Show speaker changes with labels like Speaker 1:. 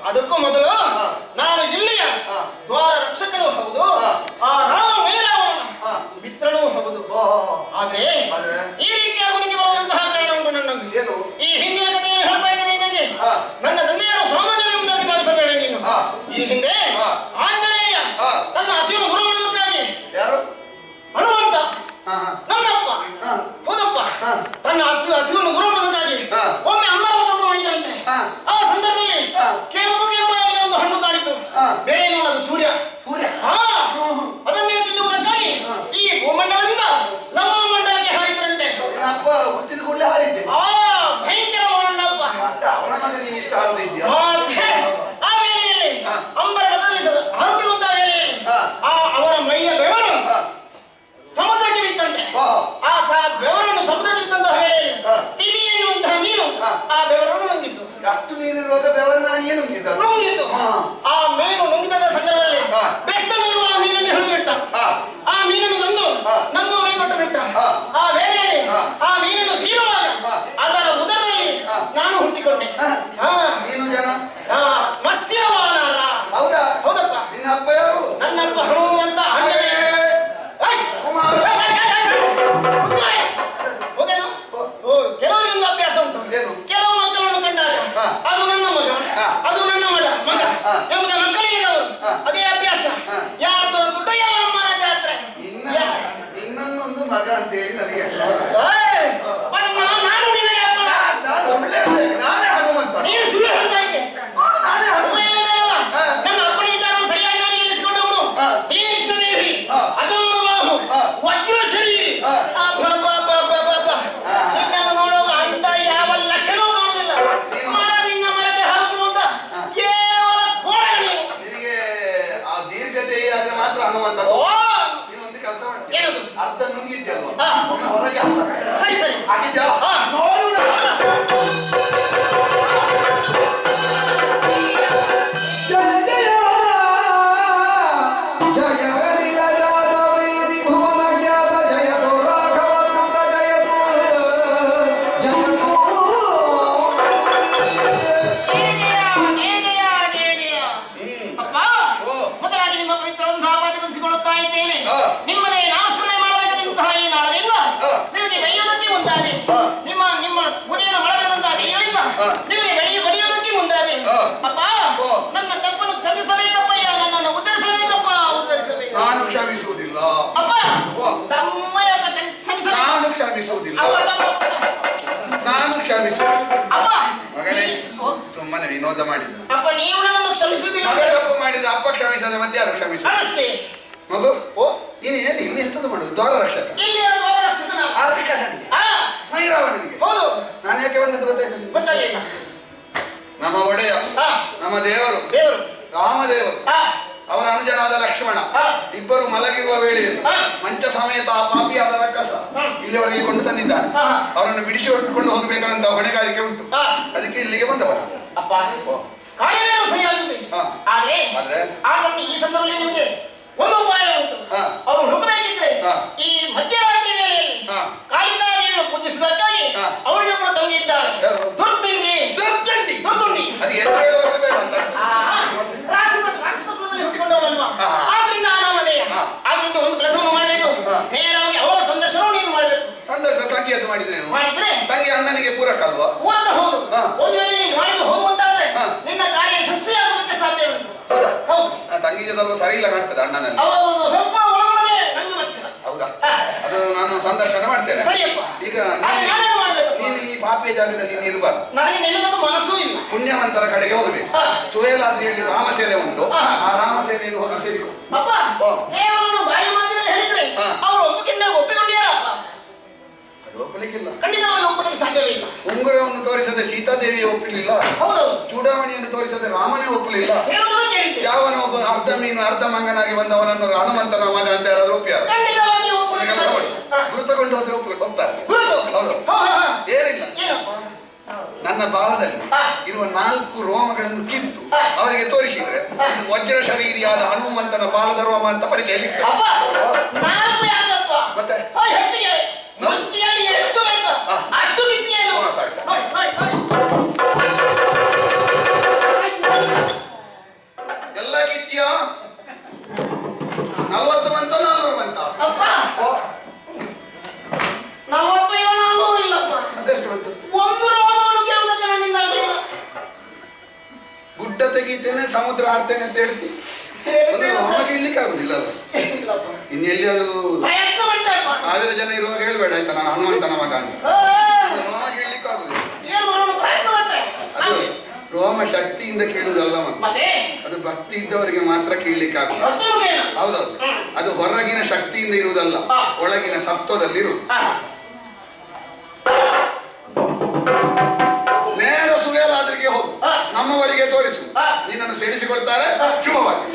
Speaker 1: ಅದಕ್ಕೂ ಮೊದಲು ನಾನು ಇಲ್ಲಿಯ ದ್ವಾರ ರಕ್ಷಕನೂ ಹೌದು, ಆ ರಾಮ ಮೇರಾವಣ ಮಿತ್ರನೂ ಹೌದು. ಆದ್ರೆ ಈ ರೀತಿ ಆಗುವುದಕ್ಕೆ ಬರುವಂತಹ ಕಾರಣ ಉಂಟು ನನ್ನಲ್ಲಿ. ಈ ಹಿಂದಿನ ಕಥೆಯನ್ನು ಹೇಳ್ತಾ ಇದ್ದೇನೆ ನಿನಗೆ. ನನ್ನ ತಂದೆಯರು ಸಾಮಾನ್ಯದ ಮುಂದಾಗಿ ಭಾವಿಸಬೇಡ ನೀನು. ಈ ಹಿಂದೆ ಆಂಜನೇಯ ತನ್ನ ಹಸಿವನ್ನು ದೂರ ಮಾಡುವುದಕ್ಕಾಗಿ ಹನುಮಂತ ನನ್ನಪ್ಪ ಹೌದಪ್ಪ ತನ್ನ ಹಸಿವನ್ನು ದೂರ ಮಾಡುವುದಕ್ಕಾಗಿ ಒಮ್ಮೆ ಅಮ್ಮನ ತಮ್ಮ ಮಾಡಿದ್ರಂತೆ. ಆ ಸಂದರ್ಭದಲ್ಲಿ ಕೆಂಪು ಕೆಂಪಾಗಿ ಒಂದು ಹಣ್ಣು ಕಾಣಿತು. ಬೇರೆ ನೋಡದು ಸೂರ್ಯ. ಅದನ್ನೇ ತಿನ್ನುವುದಕ್ಕಾಗಿ ಈ ಭೂಮಂಡಲದಿಂದ ನವಮಂಡಲಕ್ಕೆ ಹಾರಿದ್ರಂತೆ.
Speaker 2: ಹುಟ್ಟಿದ ಕೂಡಲೇ ಹಾರಿದ್ದೆ.
Speaker 1: ಭಯಂಕರ ನನ್ನಪ್ಪ. ಆ ವೇಳೆಯಲ್ಲಿ ಅಂಬರ ಬದಲಿಸದು ಹಾರುತ್ತಿರುವಂತಹ ವೇಳೆಯಲ್ಲಿ ಅವರ ಮೈಯ ಬೆವರು ಸಮುದ್ರಕ್ಕೆ ಬಿತ್ತಂತೆ. ಆ ಬೆವರನ್ನು ಸಮುದ್ರಕ್ಕೆ ಬಿತ್ತಂತಹ ವೇಳೆಯಲ್ಲಿ ತಿಳಿ ಎನ್ನುವಂತಹ ಮೀನು ಆ ಬೆವರನ್ನು ನುಂಗಿತ್ತು.
Speaker 2: ಅಷ್ಟು ನೀರಿರುವಾಗ ಬೆವರನ್ನ ನುಂಗಿತ್ತು.
Speaker 1: ಆ ಮೀನು ನುಂಗಿದ ಸಂದರ್ಭದಲ್ಲಿ ಬೆಸ್ತಲ್ಲಿರುವ ಆ ಮೀನನ್ನು ಹಿಡಿದುಬಿಟ್ಟ. ಆ ಮೀನನ್ನು ತಂದು ನಮ್ಮ ಮೈ ಕೊಟ್ಟು ಬಿಟ್ಟ. ಆ ವೇಳೆಯಲ್ಲಿ ಆ ಮೀನನ್ನು ಸೀರುವಾಗ ಅದರ ಉದರದಲ್ಲಿ ನಾನು ಹುಟ್ಟಿಕೊಂಡೆ.
Speaker 2: ನೀನು ಜನ
Speaker 1: ಮತ್ಸ್ಯವಾನರ.
Speaker 2: ಹೌದಾ?
Speaker 1: ಹೌದಪ್ಪ.
Speaker 2: ನಿನ್ನ ಅಪ್ಪ ಯಾರು?
Speaker 1: ನನ್ನಪ್ಪ ಹನುಮಂತ. ಕೆಲವರಿಗೊಂದು ಅಭ್ಯಾಸ ಉಂಟು. ಕೆಲವು ಮಕ್ಕಳನ್ನು ಕಂಡಾಗ ಅದು ನನ್ನ ಮಗ, ಅದು ನನ್ನ ಮಗ ಎಂಬುದ ಮಕ್ಕಳಿಲ್ಲದವರು ಅದೇ ಅಭ್ಯಾಸ. ಯಾರ್ದು ದುಡ್ಡಯ್ಯ ಅಮ್ಮನ ಜಾತ್ರೆ.
Speaker 2: ಇನ್ನೊಂದು ಮಗ ಅಂತ ಹೇಳಿ ನನಗೆ
Speaker 1: ನೀನು ಸುಳ್ಳು ಹೇಳ್ತಾ ಇದ್ದೆ. ನನ್ನ ಅಪ್ಪನ ವಿಚಾರವನ್ನು ಸರಿಯಾಗಿ ನಾನು ಗೆಲ್ಲಿಸಿಕೊಂಡವನು. ದೀರ್ಘದೇವಿ, ಅದೊಂದು ಬಾಹು, ವಜ್ರ ಶರೀರಿ. ನಿನ್ನನ್ನು ನೋಡುವಾಗ ಅಂತ ಯಾವ ಲಕ್ಷಣವೂ ಕಾಣುವುದಿಲ್ಲ. ಮರದಿಂದ ಮರಕ್ಕೆ ಹಾಕುವಂತ ಕೇವಲ ಗೋಳಣಿ.
Speaker 2: ನಿನಗೆ ಆ ದೀರ್ಘತೆ ಆದ್ರೆ ಮಾತ್ರ ಹನುಮಂತ. ನೀನೊಂದು ಕೆಲಸ ಮಾಡ್ತೀನಿ.
Speaker 1: ಏನದು?
Speaker 2: ಅರ್ಧ ನುಂಗಿದ್ಯಲ್ವಾ, ಒಮ್ಮೆ ಹೊರಗೆ ಹಾಕ.
Speaker 1: ಸರಿ ಸರಿ
Speaker 2: ಹಾಕಿದ್ಯಾ?
Speaker 1: ನಿಮಗೆ ಬಡಿಯುವುದಕ್ಕೆ ಮುಂದಾದೆ. ಅಪ್ಪ, ನನ್ನ ತಪ್ಪನ್ನು ಕ್ಷಮಿಸಬೇಕಪ್ಪಯ್ಯ. ನನ್ನನ್ನು ಉತ್ತರಿಸಬೇಕಪ್ಪ, ಉತ್ತರಿಸಬೇಕು.
Speaker 2: ನಾನು ಕ್ಷಮಿಸುವುದಿಲ್ಲ
Speaker 1: ಅಪ್ಪ. ತಮ್ಮಯ್ಯ ಕ್ಷಮಿಸಬೇಕು.
Speaker 2: ನಾನು ಕ್ಷಮಿಸುವುದಿಲ್ಲ. ನಾನು ಕ್ಷಮಿಸುವುದಿಲ್ಲ.
Speaker 1: ಅಪ್ಪ
Speaker 2: ಮಗನೇ ಸುಮ್ಮನೆ ವಿನೋದ ಮಾಡಿದ.
Speaker 1: ಅಪ್ಪ, ನೀವು ನನ್ನನ್ನು ಕ್ಷಮಿಸುವುದಿಲ್ಲ.
Speaker 2: ತಪ್ಪು ಮಾಡಿದ್ರೆ ಅಪ್ಪ ಕ್ಷಮಿಸದೆ ಮತ್ತೆ ಯಾರು ಕ್ಷಮಿಸುವುದು?
Speaker 1: ಅಷ್ಟೇ
Speaker 2: ಮಗು. ನೀನು ಏನು ಇಲ್ಲಿ ಎಂತದ್ದು ಮಾಡುದು? ದ್ವಾರ ರಕ್ಷಕ.
Speaker 1: ಇಲ್ಲಿ ದ್ವಾರ ರಕ್ಷಕನ
Speaker 2: ಆರ್ಥಿಕ ಸಂಧಿ ಮೈರಾವಣನಿಗೆ.
Speaker 1: ಹೌದು.
Speaker 2: ನಾನು ಯಾಕೆ ಬಂದದ್ದು
Speaker 1: ಗೊತ್ತಾಗಿಲ್ಲ.
Speaker 2: ನಮ್ಮ ಒಡೆಯ, ನಮ್ಮ ದೇವರು ರಾಮದೇವರು, ಅವರ ಅನುಜನಾದ ಲಕ್ಷ್ಮಣ ಇಬ್ಬರು ಮಲಗಿರುವ ವೇಳೆಯಲ್ಲಿ ಮಂಚ ಸಮೇತ ಆ ಪಾಪಿಯಾದ ರಕ್ಕಸ ಇಲ್ಲಿವರೆಗೆ ಕೊಂಡು ತಂದಿದ್ದಾನೆ. ಅವರನ್ನು ಬಿಡಿಸಿ ಹೊಟ್ಟುಕೊಂಡು ಹೋಗಬೇಕಂತ ಹೊಣೆಗಾರಿಕೆ ಉಂಟು. ಅದಕ್ಕೆ ಇಲ್ಲಿಗೆ ಬಂದವನು.
Speaker 1: ಅಪ್ಪ, ಕಾರ್ಯವೇನೋ ಸರಿಯಾಗುತ್ತೆ. ಆದ್ರೆ ಈ ಸಂದರ್ಭದಲ್ಲಿ ನಿಮಗೆ ಒಂದು ಉಪಾಯ ಉಂಟು. ಅವರು ನುಗ್ಗಬೇಕಿದ್ರೆ ಈ ಮಧ್ಯರಾತ್ರಿ ವೇಳೆಯಲ್ಲಿ ಕಾಳಿಕಾದೇವಿಯನ್ನು ಪೂಜಿಸುವುದಕ್ಕಾಗಿ ಅವಳಿಗೆ ಕೂಡ ತಂಗಿ ಇದ್ದಾಳೆ. ದುರ್ದುಂಡಿ.
Speaker 2: ಅದು ಎಷ್ಟು ಹೇಳುವಾಗ ಬೇಡ ಅಂತ
Speaker 1: ಹುಟ್ಟಿಕೊಂಡವರಲ್ವಾ? ಆದ್ರಿಂದ ಅನಾಮಧೇಯ. ಆದ್ರಿಂದ ಒಂದು ಕೆಲಸವನ್ನು ಮಾಡಬೇಕು. ನೇರವಾಗಿ ಅವರ ಸಂದರ್ಶನ ನೀನು ಮಾಡಬೇಕು.
Speaker 2: ಸಂದರ್ಶನ ತಂಗಿಯದ್ದು ಮಾಡಿದ್ರೆ ತಂಗಿ ಅಣ್ಣನಿಗೆ ಪೂರಕ ಅಲ್ವಾ?
Speaker 1: ಪೂರಕ ಹೌದು. ಒಂದು ವೇಳೆ ನೀನು ಮಾಡಿದ್ದು ಹೋಗುವಂತಾದ್ರೆ ನಿನ್ನ ಕಾರ್ಯ ಯಶಸ್ವಿಯಾಗುವುದಕ್ಕೆ ಸಾಧ್ಯ ಉಂಟು. ಹೌದು.
Speaker 2: ತಂಗಿಗೆ ಸ್ವಲ್ಪ ಸರಿ ಇಲ್ಲ ಕಾಣ್ತದೆ ಅಣ್ಣನಲ್ಲಿ.
Speaker 1: ಸ್ವಲ್ಪ ಒಳಗಡೆ ನಂಗೆ ಮಚ್ಚರ.
Speaker 2: ಹೌದಾ? ಅದು ನಾನು ಸಂದರ್ಶನ ಮಾಡ್ತೇನೆ.
Speaker 1: ಸರಿಯಪ್ಪ.
Speaker 2: ಈಗ ನೀನು ಈ ಪಾಪಿಯ ಜಾಗದಲ್ಲಿ ನೀನು ಇರಬಾರ್ದು.
Speaker 1: ನನಗೆ ನಿಲ್ಲದ ಮನಸ್ಸೂ ಇಲ್ಲ.
Speaker 2: ಪುಣ್ಯವಂತರ ಕಡೆಗೆ ಹೋಗಬೇಕು. ಸುವೇಲಾದ್ರಿಯಲ್ಲಿ ರಾಮಸೇನೆ ಉಂಟು. ಆ ರಾಮಸೇನೆಯನ್ನು ಹೋಗಿ ಸೇರಿಕೊ.
Speaker 1: ಅಪ್ಪ, ಕೇವಲ ಬಾಯಿ ಮಾತಿನ ಹೇಳಿದ್ರೆ ಅವರು ಒಪ್ಪಿಕೊಂಡ್ಯಾರಪ್ಪ.
Speaker 2: ಅದು ಒಪ್ಪಲಿಕ್ಕಿಲ್ಲ.
Speaker 1: ಖಂಡಿತವಾಗಿ ಒಪ್ಪಲಿಕ್ಕೆ ಸಾಧ್ಯವೇ ಇಲ್ಲ.
Speaker 2: ಉಂಗುರವನ್ನು ತೋರಿಸದೆ ಸೀತಾದೇವಿ ಒಪ್ಪಲಿಲ್ಲ.
Speaker 1: ಹೌದು.
Speaker 2: ಚೂಡಾಮಣಿಯನ್ನು ತೋರಿಸದೆ ರಾಮನೇ ಒಪ್ಪಲಿಲ್ಲ. ಯಾವನ ಒಬ್ಬ ಅರ್ಧ ಮೀನು ಅರ್ಧ ಮಂಗನಾಗಿ ಬಂದವನನ್ನು ಹನುಮಂತನ ಮಗ ಅಂತ ಯಾರಾದ್ರೂ ಒಪ್ಪ್ಯಾರ? ಗುರು ತಗೊಂಡು ಹೋದ್ರೆ ಒಪ್ತಾರೆ. ಹೌದು. ಏನಿಲ್ಲ, ನನ್ನ ಬಾಲದಲ್ಲಿ ಇರುವ 4 ರೋಮಗಳನ್ನು ಕಿತ್ತು ಅವರಿಗೆ ತೋರಿಸಿದ್ರೆ ಇದು ವಜ್ರ ಶರೀರಿಯಾದ ಹನುಮಂತನ ಬಾಲದ ರೋಮ ಅಂತ ಪರಿಚಯ ಸಿಗ್ತದೆ. ಮತ್ತೆ ಅಷ್ಟು ಆಡ್ತೇನೆ ಅಂತ ಹೇಳ್ತಿ
Speaker 1: ಹೇಳಿದ್ದೇನೆ ಸರ್.
Speaker 2: ನಮಗೆ ಇರ್ಲಿಕ್ಕೆ ಆಗುದಿಲ್ಲ ಅಲ್ಲ
Speaker 1: ಇಲ್ಲಪ್ಪ.
Speaker 2: ಇನ್ನೆಲ್ಲಿಯಾದ್ರೂ
Speaker 1: ಪ್ರಯತ್ನ ಮಾಡ್ತೇವಪ್ಪ.
Speaker 2: 1000 ಜನ ಇರುವಾಗ ಹೇಳ್ಬೇಡ ಆಯ್ತಾ ನಾನು ಹನುಮಂತನ ಮಗ ಅಂತ
Speaker 1: ಆ,
Speaker 2: ನಮಗೆ ಇರ್ಲಿಕ್ಕೆ ಆಗುದಿಲ್ಲ
Speaker 1: ಏನ್ ಮಾಡೋಣ ಪ್ರಯತ್ನ ಮಾಡ್ತೇವೆ.
Speaker 2: ಅದು ರೋಮ ಶಕ್ತಿಯಿಂದ ಕೀಳುವುದಲ್ಲ ಮತ್ತೆ
Speaker 1: ಮತ್ತೆ
Speaker 2: ಅದು ಭಕ್ತಿ ಇದ್ದವರಿಗೆ ಮಾತ್ರ ಕೀಳ್ಲಿಕ್ಕೆ ಆಗುದು
Speaker 1: ಭಕ್ತರಿಗೇನು?
Speaker 2: ಹೌದೌದು ಅದು ಹೊರಗಿನ ಶಕ್ತಿಯಿಂದ ಇರುವುದಲ್ಲ
Speaker 1: ಹಾ.
Speaker 2: ಒಳಗಿನ ಸತ್ವದಲ್ಲಿರುವುದು
Speaker 1: ಆ,
Speaker 2: ನೇರ ಸುವೇಲಾದ್ರಿಗೆ ಹೋಗು
Speaker 1: ಹಾ.
Speaker 2: ನಮ್ಮವರಿಗೆ ತೋರಿಸು
Speaker 1: ಹಾ.
Speaker 2: ನಿನ್ನನ್ನು ಸೇರಿಸಿಕೊಳ್ತಾರೆ ಶುಭವಾಗಿ